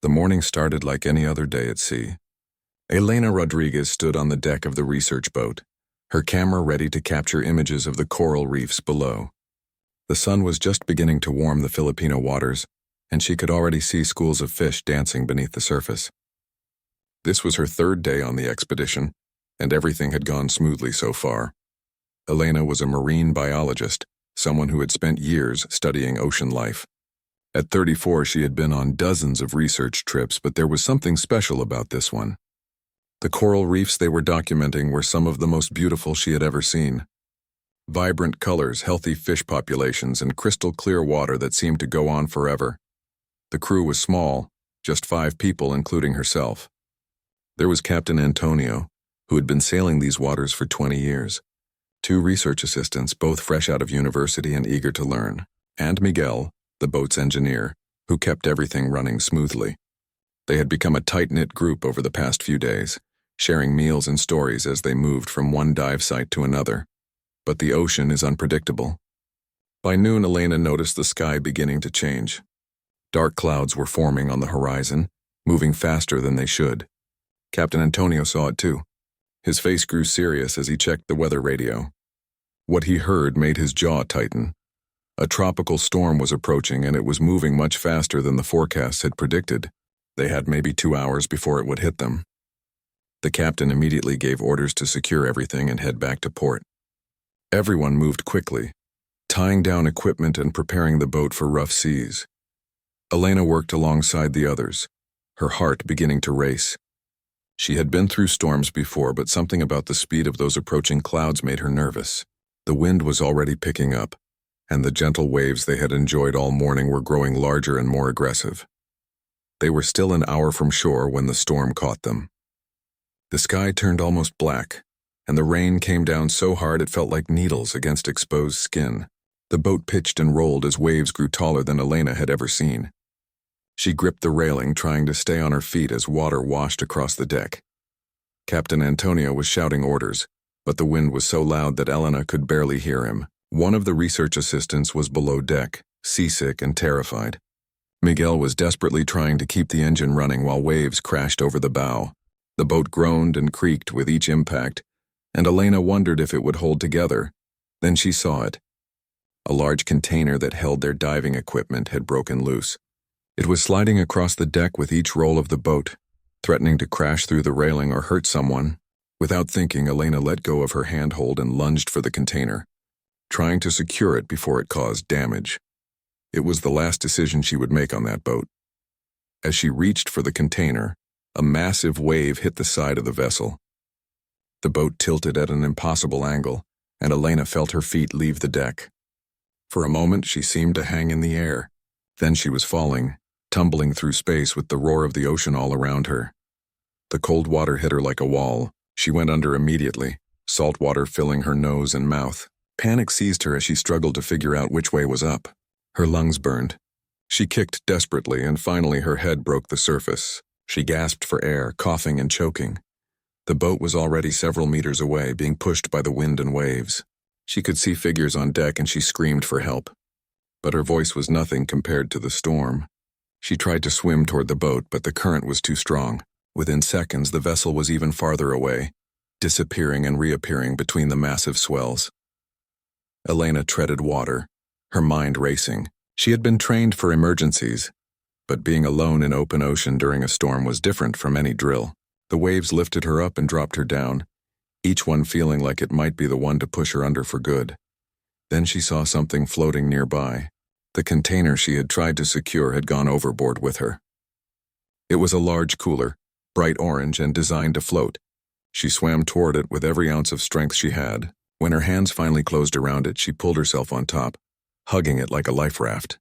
The morning started like any other day at sea. Elena Rodriguez stood on the deck of the research boat, her camera ready to capture images of the coral reefs below. The sun was just beginning to warm the Filipino waters, and she could already see schools of fish dancing beneath the surface. This was her third day on the expedition, and everything had gone smoothly so far. Elena was a marine biologist, someone who had spent years studying ocean life. At 34, she had been on dozens of research trips, but there was something special about this one. The coral reefs they were documenting were some of the most beautiful she had ever seen. Vibrant colors, healthy fish populations, and crystal clear water that seemed to go on forever. The crew was small, just 5 people including herself. There was Captain Antonio, who had been sailing these waters for 20 years. 2 research assistants, both fresh out of university and eager to learn, and Miguel, the boat's engineer, who kept everything running smoothly. They had become a tight-knit group over the past few days, sharing meals and stories as they moved from one dive site to another. But the ocean is unpredictable. By noon, Elena noticed the sky beginning to change. Dark clouds were forming on the horizon, moving faster than they should. Captain Antonio saw it too. His face grew serious as he checked the weather radio. What he heard made his jaw tighten. A tropical storm was approaching, and it was moving much faster than the forecasts had predicted. They had maybe 2 hours before it would hit them. The captain immediately gave orders to secure everything and head back to port. Everyone moved quickly, tying down equipment and preparing the boat for rough seas. Elena worked alongside the others, her heart beginning to race. She had been through storms before, but something about the speed of those approaching clouds made her nervous. The wind was already picking up, and the gentle waves they had enjoyed all morning were growing larger and more aggressive. They were still an hour from shore when the storm caught them. The sky turned almost black, and the rain came down so hard it felt like needles against exposed skin. The boat pitched and rolled as waves grew taller than Elena had ever seen. She gripped the railing, trying to stay on her feet as water washed across the deck. Captain Antonio was shouting orders, but the wind was so loud that Elena could barely hear him. One of the research assistants was below deck, seasick and terrified. Miguel was desperately trying to keep the engine running while waves crashed over the bow. The boat groaned and creaked with each impact, and Elena wondered if it would hold together. Then she saw it. A large container that held their diving equipment had broken loose. It was sliding across the deck with each roll of the boat, threatening to crash through the railing or hurt someone. Without thinking, Elena let go of her handhold and lunged for the container, trying to secure it before it caused damage. It was the last decision she would make on that boat. As she reached for the container, a massive wave hit the side of the vessel. The boat tilted at an impossible angle, and Elena felt her feet leave the deck. For a moment, she seemed to hang in the air. Then she was falling, tumbling through space with the roar of the ocean all around her. The cold water hit her like a wall. She went under immediately, salt water filling her nose and mouth. Panic seized her as she struggled to figure out which way was up. Her lungs burned. She kicked desperately, and finally her head broke the surface. She gasped for air, coughing and choking. The boat was already several meters away, being pushed by the wind and waves. She could see figures on deck, and she screamed for help. But her voice was nothing compared to the storm. She tried to swim toward the boat, but the current was too strong. Within seconds, the vessel was even farther away, disappearing and reappearing between the massive swells. Elena treaded water, her mind racing. She had been trained for emergencies, but being alone in open ocean during a storm was different from any drill. The waves lifted her up and dropped her down, each one feeling like it might be the one to push her under for good. Then she saw something floating nearby. The container she had tried to secure had gone overboard with her. It was a large cooler, bright orange and designed to float. She swam toward it with every ounce of strength she had. When her hands finally closed around it, she pulled herself on top, hugging it like a life raft.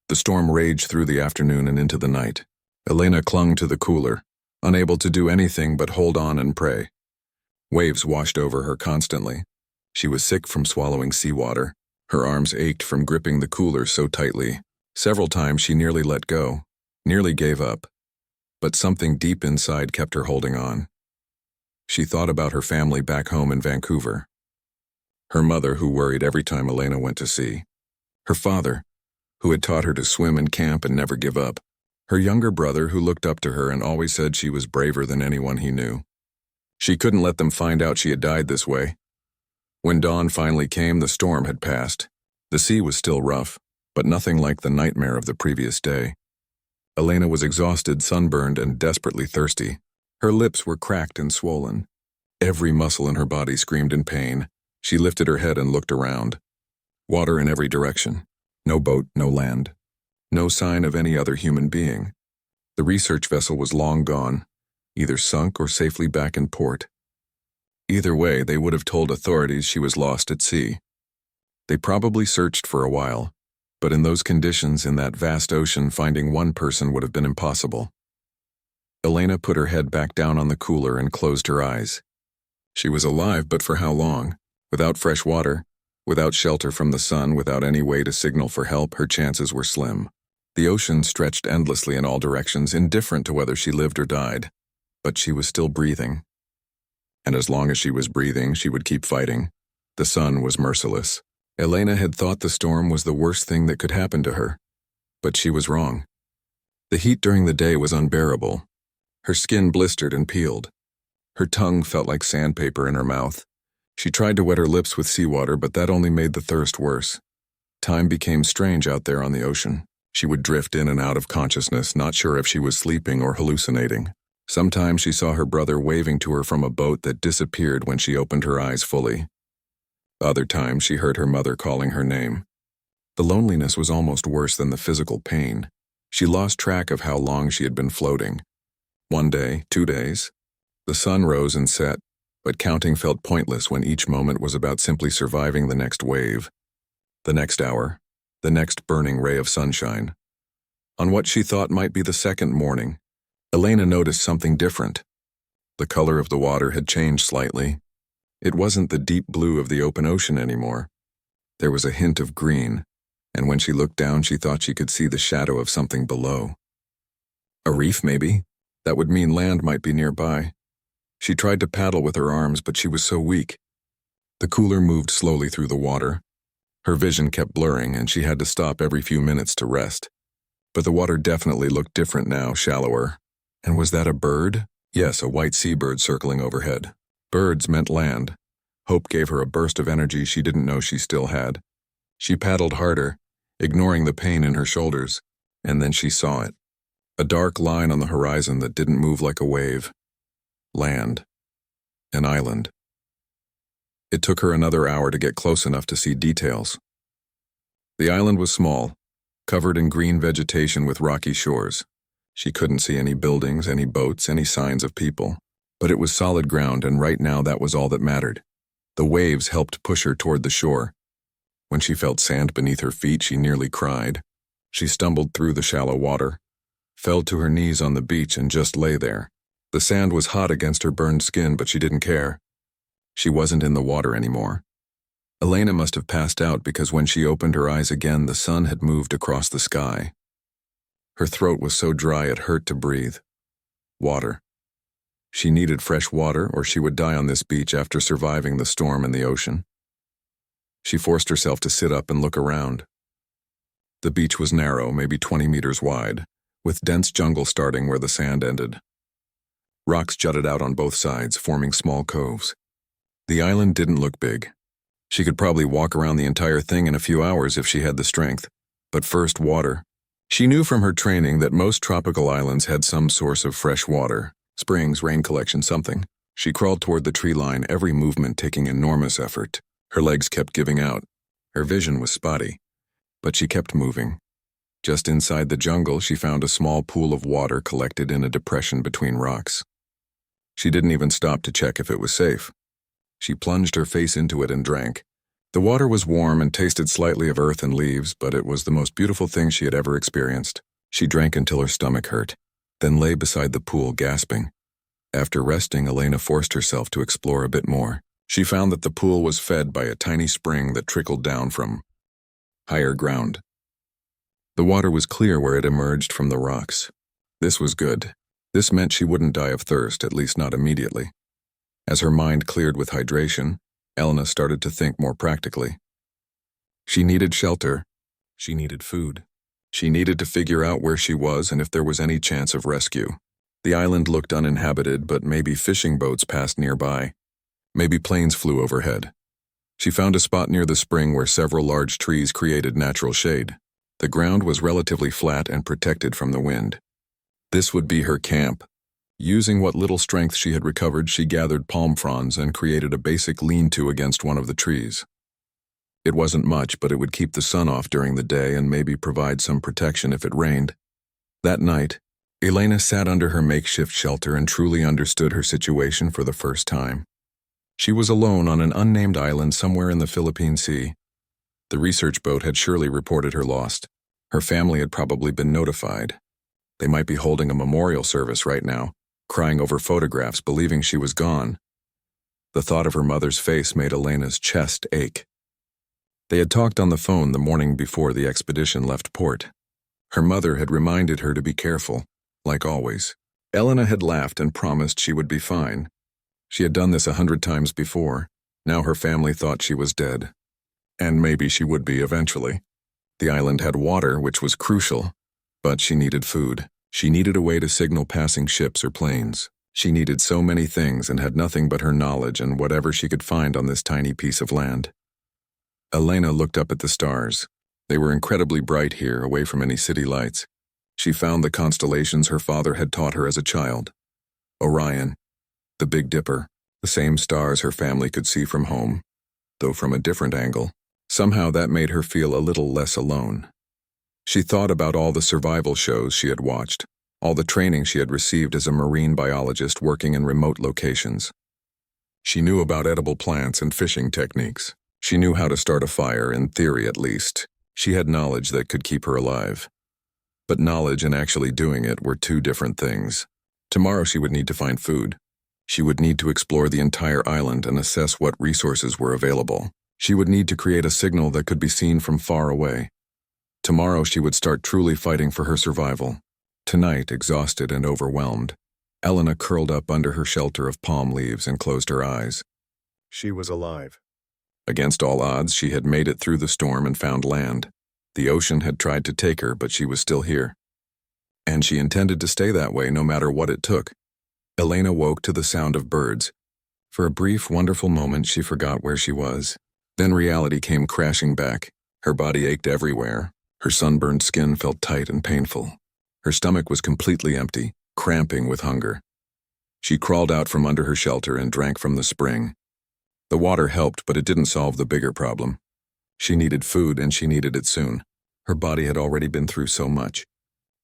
The storm raged through the afternoon and into the night. Elena clung to the cooler, unable to do anything but hold on and pray. Waves washed over her constantly. She was sick from swallowing seawater. Her arms ached from gripping the cooler so tightly. Several times she nearly let go, nearly gave up. But something deep inside kept her holding on. She thought about her family back home in Vancouver. Her mother, who worried every time Elena went to sea. Her father, who had taught her to swim and camp and never give up. Her younger brother, who looked up to her and always said she was braver than anyone he knew. She couldn't let them find out she had died this way. When dawn finally came, the storm had passed. The sea was still rough, but nothing like the nightmare of the previous day. Elena was exhausted, sunburned, and desperately thirsty. Her lips were cracked and swollen. Every muscle in her body screamed in pain. She lifted her head and looked around. Water in every direction. No boat, no land. No sign of any other human being. The research vessel was long gone, either sunk or safely back in port. Either way, they would have told authorities she was lost at sea. They probably searched for a while, but in those conditions in that vast ocean, finding one person would have been impossible. Elena put her head back down on the cooler and closed her eyes. She was alive, but for how long? Without fresh water, without shelter from the sun, without any way to signal for help, her chances were slim. The ocean stretched endlessly in all directions, indifferent to whether she lived or died. But she was still breathing. And as long as she was breathing, she would keep fighting. The sun was merciless. Elena had thought the storm was the worst thing that could happen to her. But she was wrong. The heat during the day was unbearable. Her skin blistered and peeled. Her tongue felt like sandpaper in her mouth. She tried to wet her lips with seawater, but that only made the thirst worse. Time became strange out there on the ocean. She would drift in and out of consciousness, not sure if she was sleeping or hallucinating. Sometimes she saw her brother waving to her from a boat that disappeared when she opened her eyes fully. Other times she heard her mother calling her name. The loneliness was almost worse than the physical pain. She lost track of how long she had been floating. 1 day, 2 days. The sun rose and set, but counting felt pointless when each moment was about simply surviving the next wave, the next hour, the next burning ray of sunshine. On what she thought might be the second morning, Elena noticed something different. The color of the water had changed slightly. It wasn't the deep blue of the open ocean anymore. There was a hint of green, and when she looked down, she thought she could see the shadow of something below. A reef, maybe? That would mean land might be nearby. She tried to paddle with her arms, but she was so weak. The cooler moved slowly through the water. Her vision kept blurring, and she had to stop every few minutes to rest. But the water definitely looked different now, shallower. And was that a bird? Yes, a white seabird circling overhead. Birds meant land. Hope gave her a burst of energy she didn't know she still had. She paddled harder, ignoring the pain in her shoulders, and then she saw it. A dark line on the horizon that didn't move like a wave. Land. An island. It took her another hour to get close enough to see details. The island was small, covered in green vegetation with rocky shores. She couldn't see any buildings, any boats, any signs of people. But it was solid ground, and right now that was all that mattered. The waves helped push her toward the shore. When she felt sand beneath her feet, she nearly cried. She stumbled through the shallow water, fell to her knees on the beach, and just lay there. The sand was hot against her burned skin, but she didn't care. She wasn't in the water anymore. Elena must have passed out because when she opened her eyes again, the sun had moved across the sky. Her throat was so dry it hurt to breathe. Water. She needed fresh water, or she would die on this beach after surviving the storm and the ocean. She forced herself to sit up and look around. The beach was narrow, maybe 20 meters wide, with dense jungle starting where the sand ended. Rocks jutted out on both sides, forming small coves. The island didn't look big. She could probably walk around the entire thing in a few hours if she had the strength. But first, water. She knew from her training that most tropical islands had some source of fresh water. Springs, rain collection, something. She crawled toward the tree line, every movement taking enormous effort. Her legs kept giving out. Her vision was spotty. But she kept moving. Just inside the jungle, she found a small pool of water collected in a depression between rocks. She didn't even stop to check if it was safe. She plunged her face into it and drank. The water was warm and tasted slightly of earth and leaves, but it was the most beautiful thing she had ever experienced. She drank until her stomach hurt, then lay beside the pool, gasping. After resting, Elena forced herself to explore a bit more. She found that the pool was fed by a tiny spring that trickled down from higher ground. The water was clear where it emerged from the rocks. This was good. This meant she wouldn't die of thirst, at least not immediately. As her mind cleared with hydration, Elena started to think more practically. She needed shelter. She needed food. She needed to figure out where she was and if there was any chance of rescue. The island looked uninhabited, but maybe fishing boats passed nearby. Maybe planes flew overhead. She found a spot near the spring where several large trees created natural shade. The ground was relatively flat and protected from the wind. This would be her camp. Using what little strength she had recovered, she gathered palm fronds and created a basic lean-to against one of the trees. It wasn't much, but it would keep the sun off during the day and maybe provide some protection if it rained. That night, Elena sat under her makeshift shelter and truly understood her situation for the first time. She was alone on an unnamed island somewhere in the Philippine Sea. The research boat had surely reported her lost. Her family had probably been notified. They might be holding a memorial service right now, crying over photographs, believing she was gone. The thought of her mother's face made Elena's chest ache. They had talked on the phone the morning before the expedition left port. Her mother had reminded her to be careful, like always. Elena had laughed and promised she would be fine. She had done this 100 times before. Now her family thought she was dead. And maybe she would be eventually. The island had water, which was crucial, but she needed food. She needed a way to signal passing ships or planes. She needed so many things and had nothing but her knowledge and whatever she could find on this tiny piece of land. Elena looked up at the stars. They were incredibly bright here, away from any city lights. She found the constellations her father had taught her as a child. Orion, the Big Dipper, the same stars her family could see from home, though from a different angle. Somehow that made her feel a little less alone. She thought about all the survival shows she had watched, all the training she had received as a marine biologist working in remote locations. She knew about edible plants and fishing techniques. She knew how to start a fire, in theory at least. She had knowledge that could keep her alive. But knowledge and actually doing it were two different things. Tomorrow she would need to find food. She would need to explore the entire island and assess what resources were available. She would need to create a signal that could be seen from far away. Tomorrow she would start truly fighting for her survival. Tonight, exhausted and overwhelmed, Elena curled up under her shelter of palm leaves and closed her eyes. She was alive. Against all odds, she had made it through the storm and found land. The ocean had tried to take her, but she was still here. And she intended to stay that way no matter what it took. Elena woke to the sound of birds. For a brief, wonderful moment, she forgot where she was. Then reality came crashing back. Her body ached everywhere. Her sunburned skin felt tight and painful. Her stomach was completely empty, cramping with hunger. She crawled out from under her shelter and drank from the spring. The water helped, but it didn't solve the bigger problem. She needed food, and she needed it soon. Her body had already been through so much.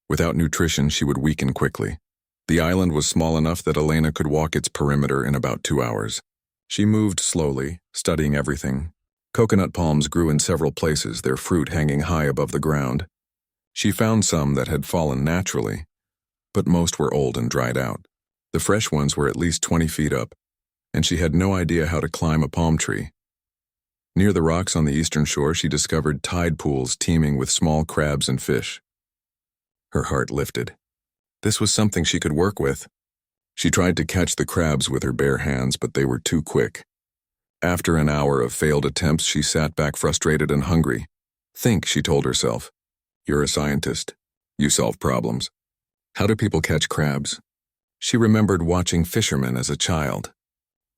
Without nutrition, she would weaken quickly. The island was small enough that Elena could walk its perimeter in about 2 hours. She moved slowly, studying everything. Coconut palms grew in several places, their fruit hanging high above the ground. She found some that had fallen naturally, but most were old and dried out. The fresh ones were at least 20 feet up, and she had no idea how to climb a palm tree. Near the rocks on the eastern shore, she discovered tide pools teeming with small crabs and fish. Her heart lifted. This was something she could work with. She tried to catch the crabs with her bare hands, but they were too quick. After an hour of failed attempts, she sat back frustrated and hungry. Think, she told herself. You're a scientist. You solve problems. How do people catch crabs? She remembered watching fishermen as a child.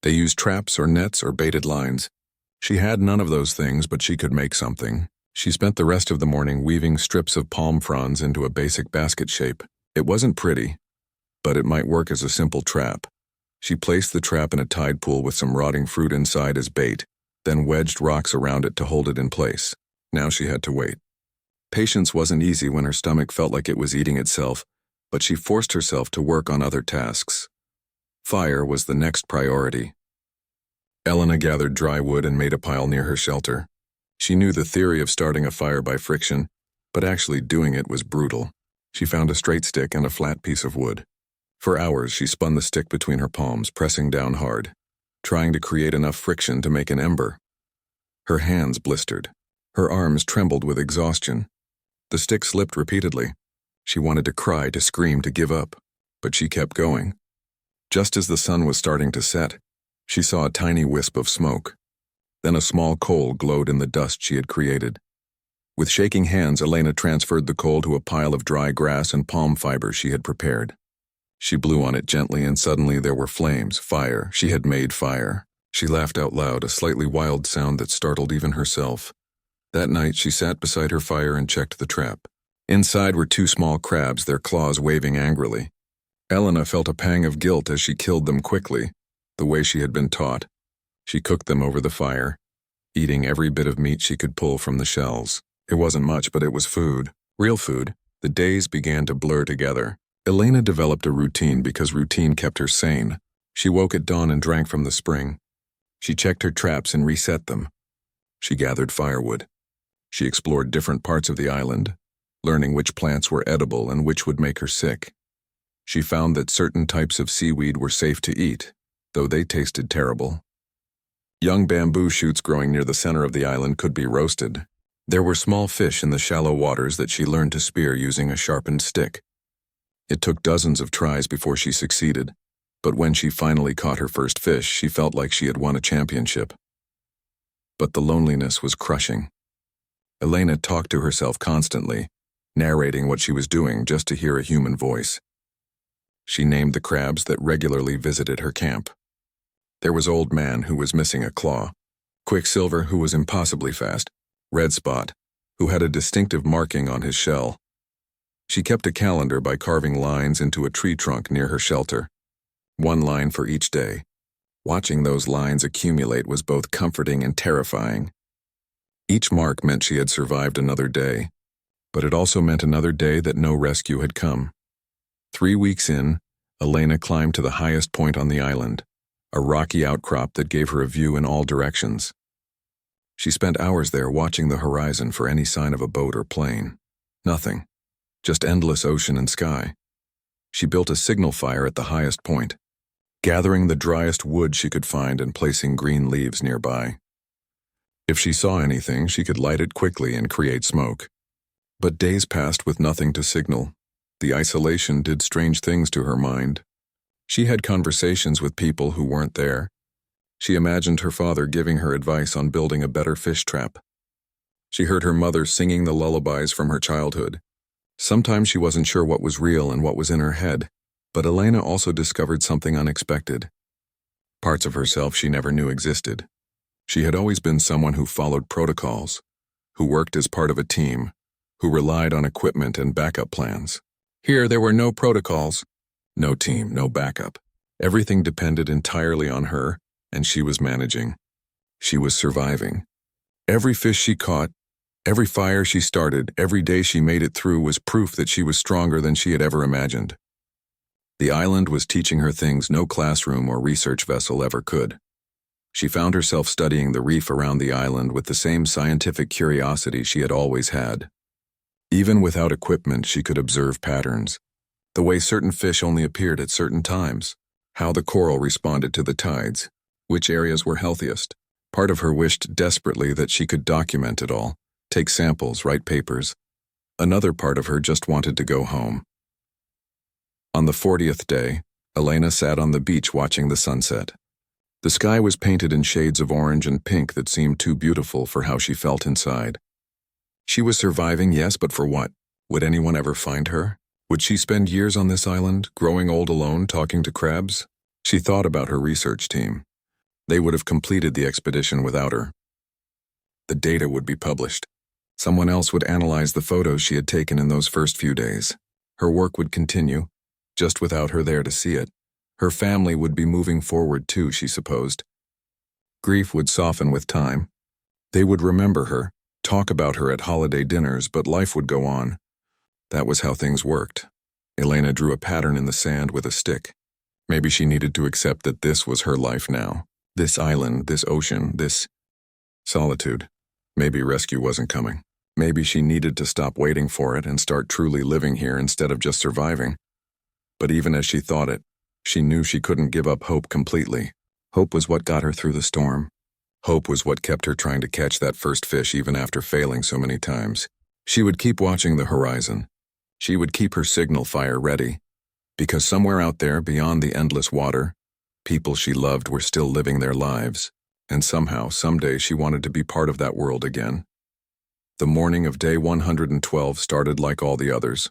They used traps or nets or baited lines. She had none of those things, but she could make something. She spent the rest of the morning weaving strips of palm fronds into a basic basket shape. It wasn't pretty, but it might work as a simple trap. She placed the trap in a tide pool with some rotting fruit inside as bait, then wedged rocks around it to hold it in place. Now she had to wait. Patience wasn't easy when her stomach felt like it was eating itself, but she forced herself to work on other tasks. Fire was the next priority. Elena gathered dry wood and made a pile near her shelter. She knew the theory of starting a fire by friction, but actually doing it was brutal. She found a straight stick and a flat piece of wood. For hours, she spun the stick between her palms, pressing down hard, trying to create enough friction to make an ember. Her hands blistered. Her arms trembled with exhaustion. The stick slipped repeatedly. She wanted to cry, to scream, to give up, but she kept going. Just as the sun was starting to set, she saw a tiny wisp of smoke. Then a small coal glowed in the dust she had created. With shaking hands, Elena transferred the coal to a pile of dry grass and palm fibers she had prepared. She blew on it gently, and suddenly there were flames, fire. She had made fire. She laughed out loud, a slightly wild sound that startled even herself. That night, she sat beside her fire and checked the trap. Inside were two small crabs, their claws waving angrily. Elena felt a pang of guilt as she killed them quickly, the way she had been taught. She cooked them over the fire, eating every bit of meat she could pull from the shells. It wasn't much, but it was food. Real food. The days began to blur together. Elena developed a routine because routine kept her sane. She woke at dawn and drank from the spring. She checked her traps and reset them. She gathered firewood. She explored different parts of the island, learning which plants were edible and which would make her sick. She found that certain types of seaweed were safe to eat, though they tasted terrible. Young bamboo shoots growing near the center of the island could be roasted. There were small fish in the shallow waters that she learned to spear using a sharpened stick. It took dozens of tries before she succeeded, but when she finally caught her first fish, she felt like she had won a championship. But the loneliness was crushing. Elena talked to herself constantly, narrating what she was doing just to hear a human voice. She named the crabs that regularly visited her camp. There was Old Man, who was missing a claw, Quicksilver, who was impossibly fast, Red Spot, who had a distinctive marking on his shell. She kept a calendar by carving lines into a tree trunk near her shelter. One line for each day. Watching those lines accumulate was both comforting and terrifying. Each mark meant she had survived another day, but it also meant another day that no rescue had come. 3 weeks in, Elena climbed to the highest point on the island, a rocky outcrop that gave her a view in all directions. She spent hours there watching the horizon for any sign of a boat or plane. Nothing. Just endless ocean and sky. She built a signal fire at the highest point, gathering the driest wood she could find and placing green leaves nearby. If she saw anything, she could light it quickly and create smoke. But days passed with nothing to signal. The isolation did strange things to her mind. She had conversations with people who weren't there. She imagined her father giving her advice on building a better fish trap. She heard her mother singing the lullabies from her childhood. Sometimes she wasn't sure what was real and what was in her head, but Elena also discovered something unexpected. Parts of herself she never knew existed. She had always been someone who followed protocols, who worked as part of a team, who relied on equipment and backup plans. Here, there were no protocols, no team, no backup. Everything depended entirely on her, and she was managing. She was surviving. Every fish she caught, every fire she started, every day she made it through was proof that she was stronger than she had ever imagined. The island was teaching her things no classroom or research vessel ever could. She found herself studying the reef around the island with the same scientific curiosity she had always had. Even without equipment, she could observe patterns. The way certain fish only appeared at certain times, how the coral responded to the tides, which areas were healthiest. Part of her wished desperately that she could document it all, take samples, write papers. Another part of her just wanted to go home. On the 40th day, Elena sat on the beach watching the sunset. The sky was painted in shades of orange and pink that seemed too beautiful for how she felt inside. She was surviving, yes, but for what? Would anyone ever find her? Would she spend years on this island, growing old alone, talking to crabs? She thought about her research team. They would have completed the expedition without her. The data would be published. Someone else would analyze the photos she had taken in those first few days. Her work would continue, just without her there to see it. Her family would be moving forward too, she supposed. Grief would soften with time. They would remember her, talk about her at holiday dinners, but life would go on. That was how things worked. Elena drew a pattern in the sand with a stick. Maybe she needed to accept that this was her life now. This island, this ocean, this solitude. Maybe rescue wasn't coming. Maybe she needed to stop waiting for it and start truly living here instead of just surviving. But even as she thought it, she knew she couldn't give up hope completely. Hope was what got her through the storm. Hope was what kept her trying to catch that first fish even after failing so many times. She would keep watching the horizon. She would keep her signal fire ready, because somewhere out there beyond the endless water, people she loved were still living their lives, and somehow, someday she wanted to be part of that world again. The morning of day 112 started like all the others.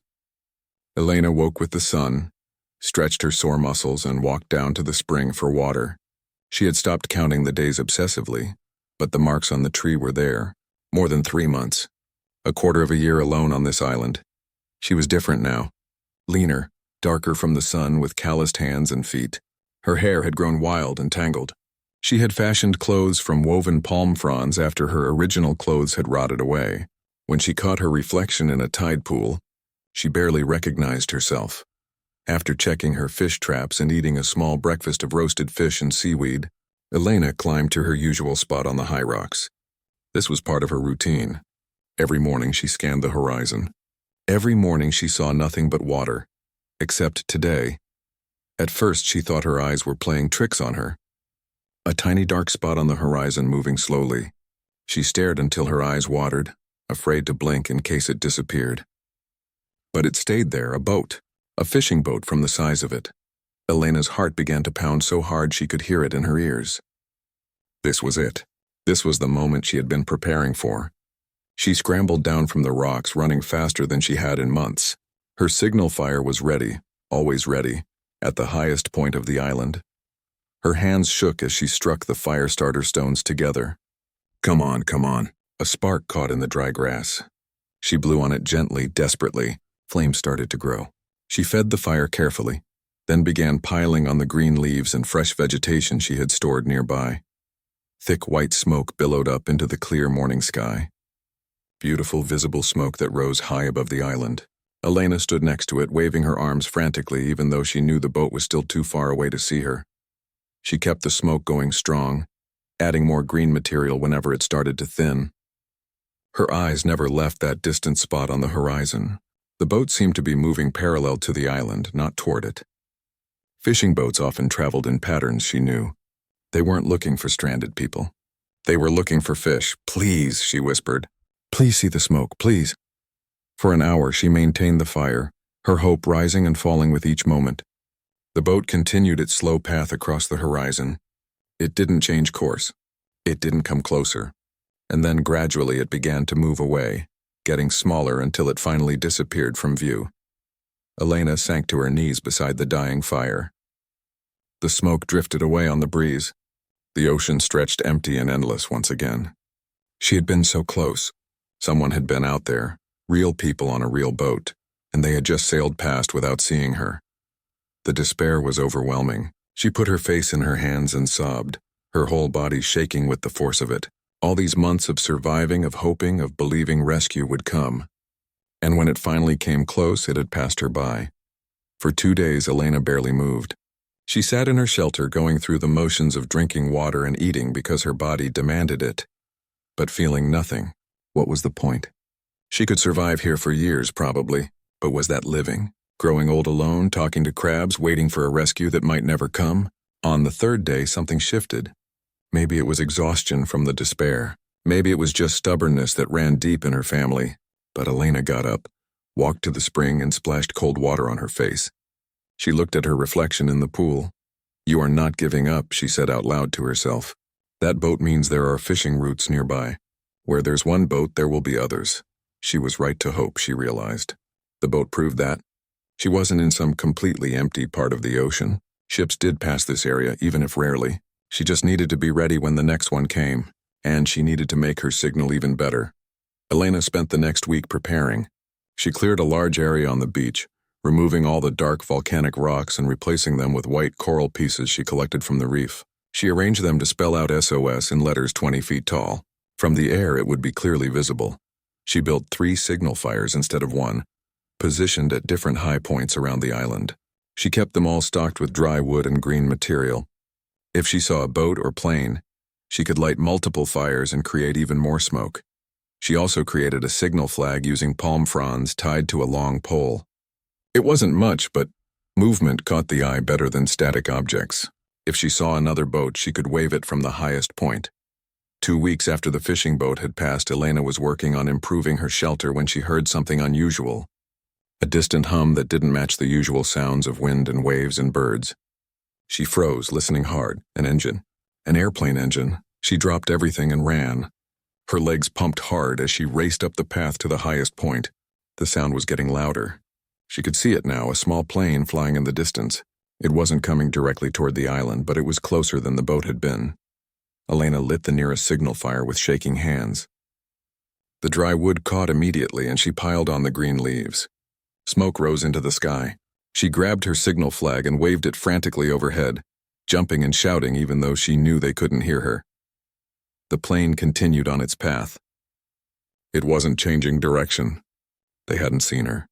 Elena woke with the sun, stretched her sore muscles, and walked down to the spring for water. She had stopped counting the days obsessively, but the marks on the tree were there. More than 3 months. A quarter of a year alone on this island. She was different now. Leaner, darker from the sun, with calloused hands and feet. Her hair had grown wild and tangled. She had fashioned clothes from woven palm fronds after her original clothes had rotted away. When she caught her reflection in a tide pool, she barely recognized herself. After checking her fish traps and eating a small breakfast of roasted fish and seaweed, Elena climbed to her usual spot on the high rocks. This was part of her routine. Every morning she scanned the horizon. Every morning she saw nothing but water, except today. At first she thought her eyes were playing tricks on her. A tiny dark spot on the horizon moving slowly. She stared until her eyes watered, afraid to blink in case it disappeared. But it stayed there, a boat, a fishing boat from the size of it. Elena's heart began to pound so hard she could hear it in her ears. This was it. This was the moment she had been preparing for. She scrambled down from the rocks, running faster than she had in months. Her signal fire was ready, always ready, at the highest point of the island. Her hands shook as she struck the fire starter stones together. Come on, come on. A spark caught in the dry grass. She blew on it gently, desperately. Flames started to grow. She fed the fire carefully, then began piling on the green leaves and fresh vegetation she had stored nearby. Thick white smoke billowed up into the clear morning sky. Beautiful visible smoke that rose high above the island. Elena stood next to it, waving her arms frantically, even though she knew the boat was still too far away to see her. She kept the smoke going strong, adding more green material whenever it started to thin. Her eyes never left that distant spot on the horizon. The boat seemed to be moving parallel to the island, not toward it. Fishing boats often traveled in patterns, she knew. They weren't looking for stranded people. They were looking for fish. Please, she whispered. Please see the smoke, please. For an hour she maintained the fire, her hope rising and falling with each moment. The boat continued its slow path across the horizon. It didn't change course. It didn't come closer. And then gradually it began to move away, getting smaller until it finally disappeared from view. Elena sank to her knees beside the dying fire. The smoke drifted away on the breeze. The ocean stretched empty and endless once again. She had been so close. Someone had been out there, real people on a real boat, and they had just sailed past without seeing her. The despair was overwhelming. She put her face in her hands and sobbed, her whole body shaking with the force of it. All these months of surviving, of hoping, of believing rescue would come. And when it finally came close, it had passed her by. For 2 days, Elena barely moved. She sat in her shelter, going through the motions of drinking water and eating because her body demanded it. But feeling nothing. What was the point? She could survive here for years, probably, but was that living? Growing old alone, talking to crabs, waiting for a rescue that might never come? On the 3rd day, something shifted. Maybe it was exhaustion from the despair. Maybe it was just stubbornness that ran deep in her family. But Elena got up, walked to the spring, and splashed cold water on her face. She looked at her reflection in the pool. You are not giving up, she said out loud to herself. That boat means there are fishing routes nearby. Where there's one boat, there will be others. She was right to hope, she realized. The boat proved that. She wasn't in some completely empty part of the ocean. Ships did pass this area, even if rarely. She just needed to be ready when the next one came, and she needed to make her signal even better. Elena spent the next week preparing. She cleared a large area on the beach, removing all the dark volcanic rocks and replacing them with white coral pieces she collected from the reef. She arranged them to spell out SOS in letters 20 feet tall. From the air, it would be clearly visible. She built 3 signal fires instead of 1, positioned at different high points around the island. She kept them all stocked with dry wood and green material. If she saw a boat or plane, she could light multiple fires and create even more smoke. She also created a signal flag using palm fronds tied to a long pole. It wasn't much, but movement caught the eye better than static objects. If she saw another boat, she could wave it from the highest point. 2 weeks after the fishing boat had passed, Elena was working on improving her shelter when she heard something unusual. A distant hum that didn't match the usual sounds of wind and waves and birds. She froze, listening hard. An engine. An airplane engine. She dropped everything and ran. Her legs pumped hard as she raced up the path to the highest point. The sound was getting louder. She could see it now, a small plane flying in the distance. It wasn't coming directly toward the island, but it was closer than the boat had been. Elena lit the nearest signal fire with shaking hands. The dry wood caught immediately, and she piled on the green leaves. Smoke rose into the sky. She grabbed her signal flag and waved it frantically overhead, jumping and shouting even though she knew they couldn't hear her. The plane continued on its path. It wasn't changing direction. They hadn't seen her.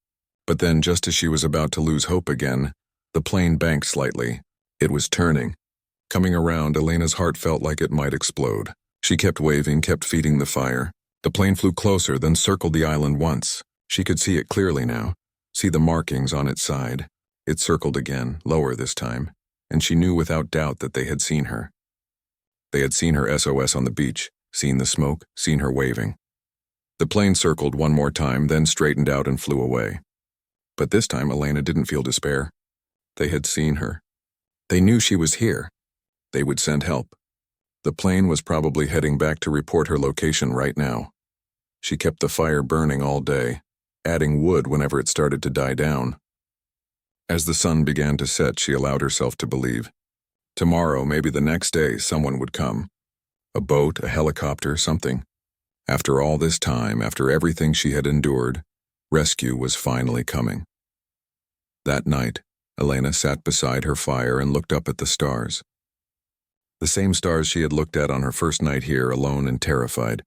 But then, just as she was about to lose hope again, the plane banked slightly. It was turning. Coming around, Elena's heart felt like it might explode. She kept waving, kept feeding the fire. The plane flew closer, then circled the island once. She could see it clearly now, see the markings on its side. It circled again, lower this time, and she knew without doubt that they had seen her. They had seen her SOS on the beach, seen the smoke, seen her waving. The plane circled one more time, then straightened out and flew away. But this time Elena didn't feel despair. They had seen her. They knew she was here. They would send help. The plane was probably heading back to report her location right now. She kept the fire burning all day, adding wood whenever it started to die down. As the sun began to set, she allowed herself to believe. Tomorrow, maybe the next day, someone would come. A boat, a helicopter, something. After all this time, after everything she had endured, rescue was finally coming. That night, Elena sat beside her fire and looked up at the stars. The same stars she had looked at on her first night here, alone and terrified.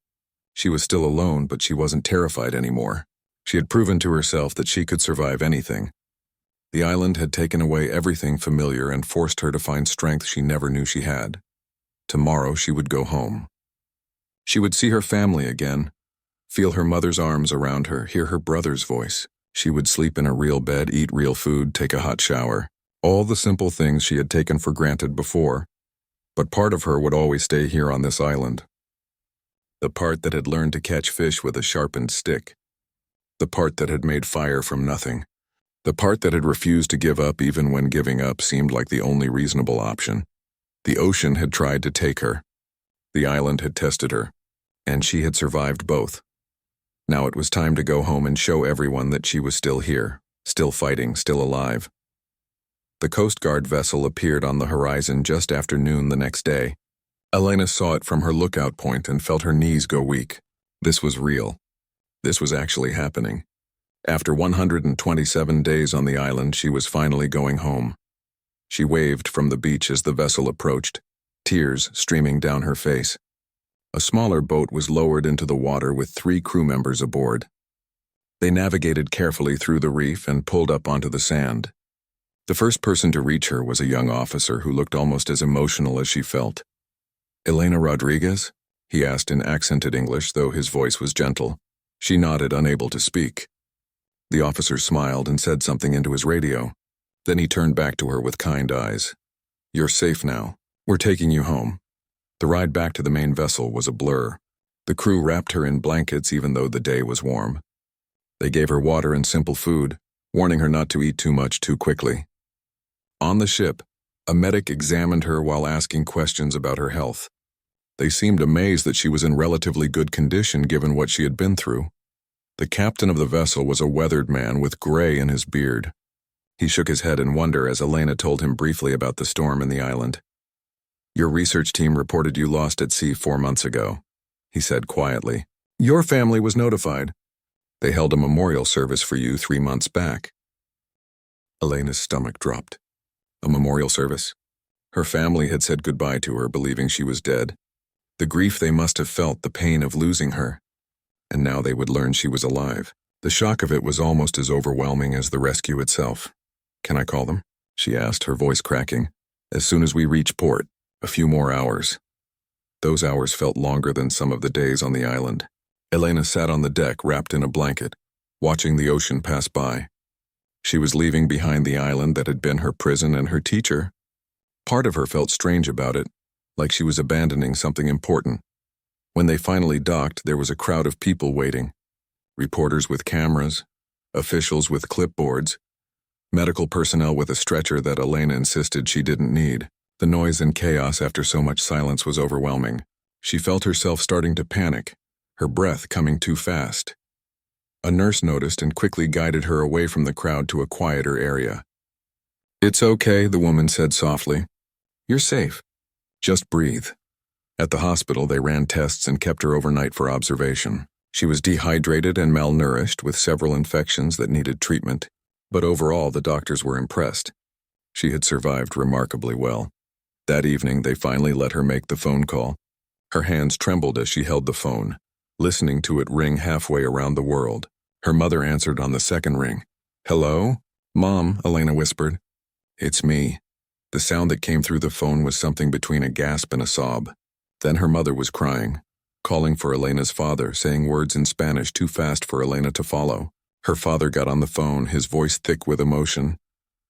She was still alone, but she wasn't terrified anymore. She had proven to herself that she could survive anything. The island had taken away everything familiar and forced her to find strength she never knew she had. Tomorrow she would go home. She would see her family again, feel her mother's arms around her, hear her brother's voice. She would sleep in a real bed, eat real food, take a hot shower. All the simple things she had taken for granted before. But part of her would always stay here on this island. The part that had learned to catch fish with a sharpened stick. The part that had made fire from nothing. The part that had refused to give up even when giving up seemed like the only reasonable option. The ocean had tried to take her. The island had tested her. And she had survived both. Now it was time to go home and show everyone that she was still here, still fighting, still alive. The Coast Guard vessel appeared on the horizon just after noon the next day. Elena saw it from her lookout point and felt her knees go weak. This was real. This was actually happening. After 127 days on the island, she was finally going home. She waved from the beach as the vessel approached, tears streaming down her face. A smaller boat was lowered into the water with 3 crew members aboard. They navigated carefully through the reef and pulled up onto the sand. The first person to reach her was a young officer who looked almost as emotional as she felt. "Elena Rodriguez?" he asked in accented English, though his voice was gentle. She nodded, unable to speak. The officer smiled and said something into his radio. Then he turned back to her with kind eyes. "You're safe now. We're taking you home." The ride back to the main vessel was a blur. The crew wrapped her in blankets even though the day was warm. They gave her water and simple food, warning her not to eat too much too quickly. On the ship, a medic examined her while asking questions about her health. They seemed amazed that she was in relatively good condition given what she had been through. The captain of the vessel was a weathered man with gray in his beard. He shook his head in wonder as Elena told him briefly about the storm in the island. "Your research team reported you lost at sea 4 months ago," he said quietly. "Your family was notified. They held a memorial service for you 3 months back." Elena's stomach dropped. A memorial service? Her family had said goodbye to her, believing she was dead. The grief they must have felt, the pain of losing her. And now they would learn she was alive. The shock of it was almost as overwhelming as the rescue itself. "Can I call them?" she asked, her voice cracking. "As soon as we reach port. A few more hours." Those hours felt longer than some of the days on the island. Elena sat on the deck, wrapped in a blanket, watching the ocean pass by. She was leaving behind the island that had been her prison and her teacher. Part of her felt strange about it, like she was abandoning something important. When they finally docked, there was a crowd of people waiting. Reporters with cameras, officials with clipboards, medical personnel with a stretcher that Elena insisted she didn't need. The noise and chaos after so much silence was overwhelming. She felt herself starting to panic, her breath coming too fast. A nurse noticed and quickly guided her away from the crowd to a quieter area. "It's okay," the woman said softly. "You're safe. Just breathe." At the hospital, they ran tests and kept her overnight for observation. She was dehydrated and malnourished with several infections that needed treatment, but overall the doctors were impressed. She had survived remarkably well. That evening, they finally let her make the phone call. Her hands trembled as she held the phone, listening to it ring halfway around the world. Her mother answered on the second ring. "Hello? Mom," Elena whispered. "It's me." The sound that came through the phone was something between a gasp and a sob. Then her mother was crying, calling for Elena's father, saying words in Spanish too fast for Elena to follow. Her father got on the phone, his voice thick with emotion.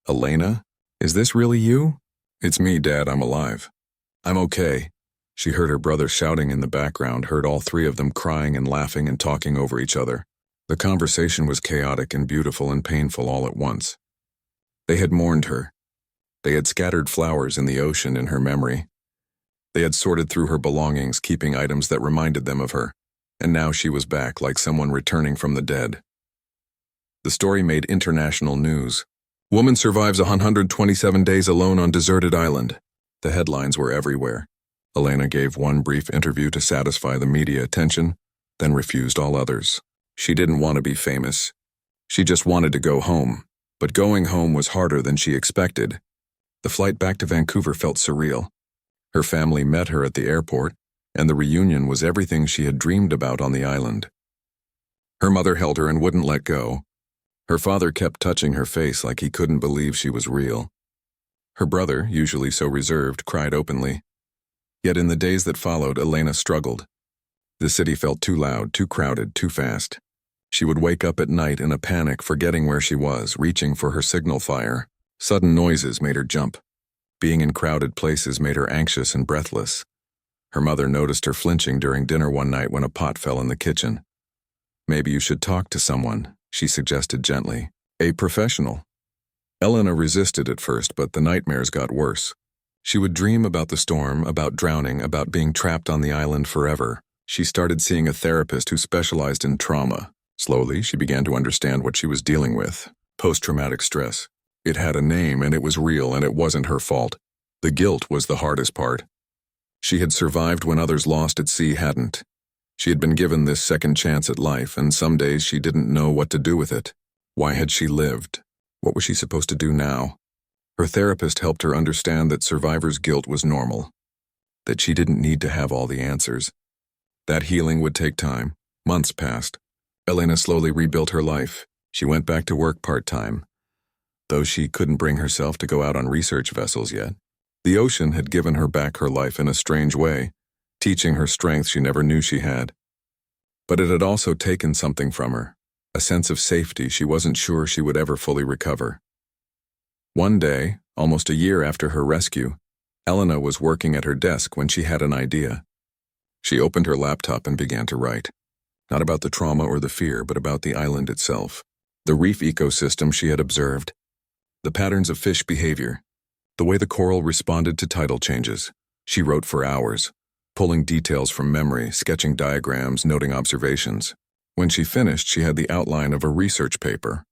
"Elena? Is this really you?" "It's me, Dad, I'm alive." "I'm okay." She heard her brother shouting in the background, heard all three of them crying and laughing and talking over each other. The conversation was chaotic and beautiful and painful all at once. They had mourned her. They had scattered flowers in the ocean in her memory. They had sorted through her belongings, keeping items that reminded them of her, and now she was back like someone returning from the dead. The story made international news. "Woman survives 127 days alone on deserted island." The headlines were everywhere. Elena gave one brief interview to satisfy the media attention, then refused all others. She didn't want to be famous. She just wanted to go home. But going home was harder than she expected. The flight back to Vancouver felt surreal. Her family met her at the airport, and the reunion was everything she had dreamed about on the island. Her mother held her and wouldn't let go. Her father kept touching her face like he couldn't believe she was real. Her brother, usually so reserved, cried openly. Yet in the days that followed, Elena struggled. The city felt too loud, too crowded, too fast. She would wake up at night in a panic, forgetting where she was, reaching for her signal fire. Sudden noises made her jump. Being in crowded places made her anxious and breathless. Her mother noticed her flinching during dinner one night when a pot fell in the kitchen. "Maybe you should talk to someone," she suggested gently. "A professional." Elena resisted at first, but the nightmares got worse. She would dream about the storm, about drowning, about being trapped on the island forever. She started seeing a therapist who specialized in trauma. Slowly, she began to understand what she was dealing with. Post-traumatic stress. It had a name, and it was real, and it wasn't her fault. The guilt was the hardest part. She had survived when others lost at sea hadn't. She had been given this second chance at life, and some days she didn't know what to do with it. Why had she lived? What was she supposed to do now? Her therapist helped her understand that survivor's guilt was normal, that she didn't need to have all the answers. That healing would take time. Months passed. Elena slowly rebuilt her life. She went back to work part-time, though she couldn't bring herself to go out on research vessels yet. The ocean had given her back her life in a strange way, teaching her strength she never knew she had. But it had also taken something from her, a sense of safety she wasn't sure she would ever fully recover. One day, almost a year after her rescue, Elena was working at her desk when she had an idea. She opened her laptop and began to write. Not about the trauma or the fear, but about the island itself. The reef ecosystem she had observed. The patterns of fish behavior. The way the coral responded to tidal changes. She wrote for hours, pulling details from memory, sketching diagrams, noting observations. When she finished, she had the outline of a research paper.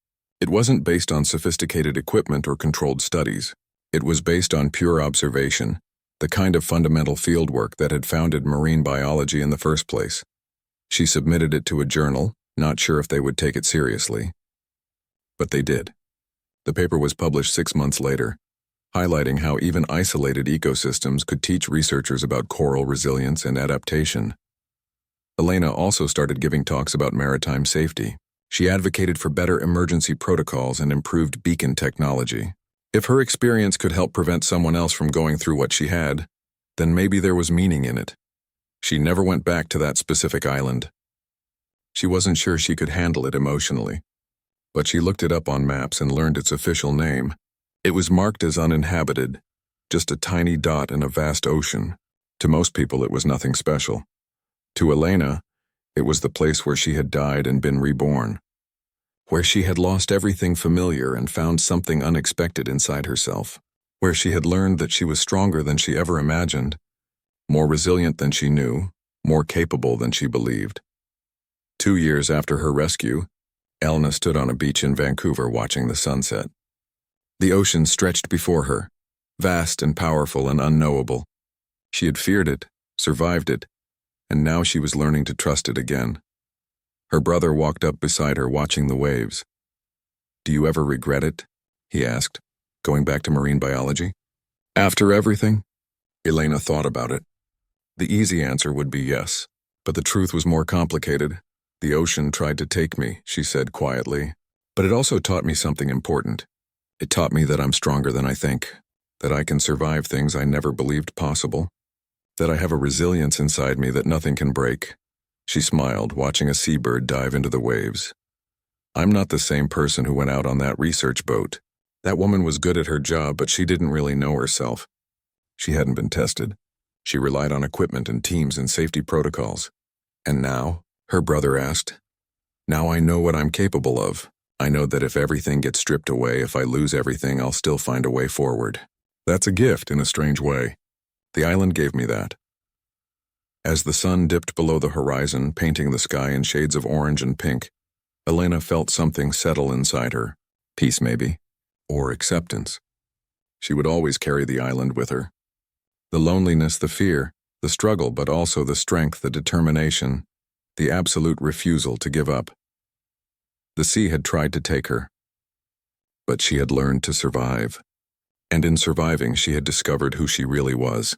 It wasn't based on sophisticated equipment or controlled studies. It was based on pure observation, the kind of fundamental fieldwork that had founded marine biology in the first place. She submitted it to a journal, not sure if they would take it seriously. But they did. The paper was published 6 months later, highlighting how even isolated ecosystems could teach researchers about coral resilience and adaptation. Elena also started giving talks about maritime safety. She advocated for better emergency protocols and improved beacon technology. If her experience could help prevent someone else from going through what she had, then maybe there was meaning in it. She never went back to that specific island. She wasn't sure she could handle it emotionally, but she looked it up on maps and learned its official name. It was marked as uninhabited, just a tiny dot in a vast ocean. To most people, it was nothing special. To Elena, it was the place where she had died and been reborn, where she had lost everything familiar and found something unexpected inside herself, where she had learned that she was stronger than she ever imagined, more resilient than she knew, more capable than she believed. 2 years after her rescue, Elna stood on a beach in Vancouver watching the sunset. The ocean stretched before her, vast and powerful and unknowable. She had feared it, survived it, and now she was learning to trust it again. Her brother walked up beside her watching the waves. "Do you ever regret it?" he asked, going back to marine biology. After everything? Elena thought about it. The easy answer would be yes, but the truth was more complicated. "The ocean tried to take me," she said quietly, "but it also taught me something important. It taught me that I'm stronger than I think, that I can survive things I never believed possible, that I have a resilience inside me that nothing can break." She smiled, watching a seabird dive into the waves. "I'm not the same person who went out on that research boat. That woman was good at her job, but she didn't really know herself. She hadn't been tested. She relied on equipment and teams and safety protocols. And now?" her brother asked. "Now I know what I'm capable of. I know that if everything gets stripped away, if I lose everything, I'll still find a way forward. That's a gift in a strange way. The island gave me that." As the sun dipped below the horizon, painting the sky in shades of orange and pink, Elena felt something settle inside her. Peace, maybe. Or acceptance. She would always carry the island with her. The loneliness, the fear, the struggle, but also the strength, the determination, the absolute refusal to give up. The sea had tried to take her, but she had learned to survive. And in surviving, she had discovered who she really was.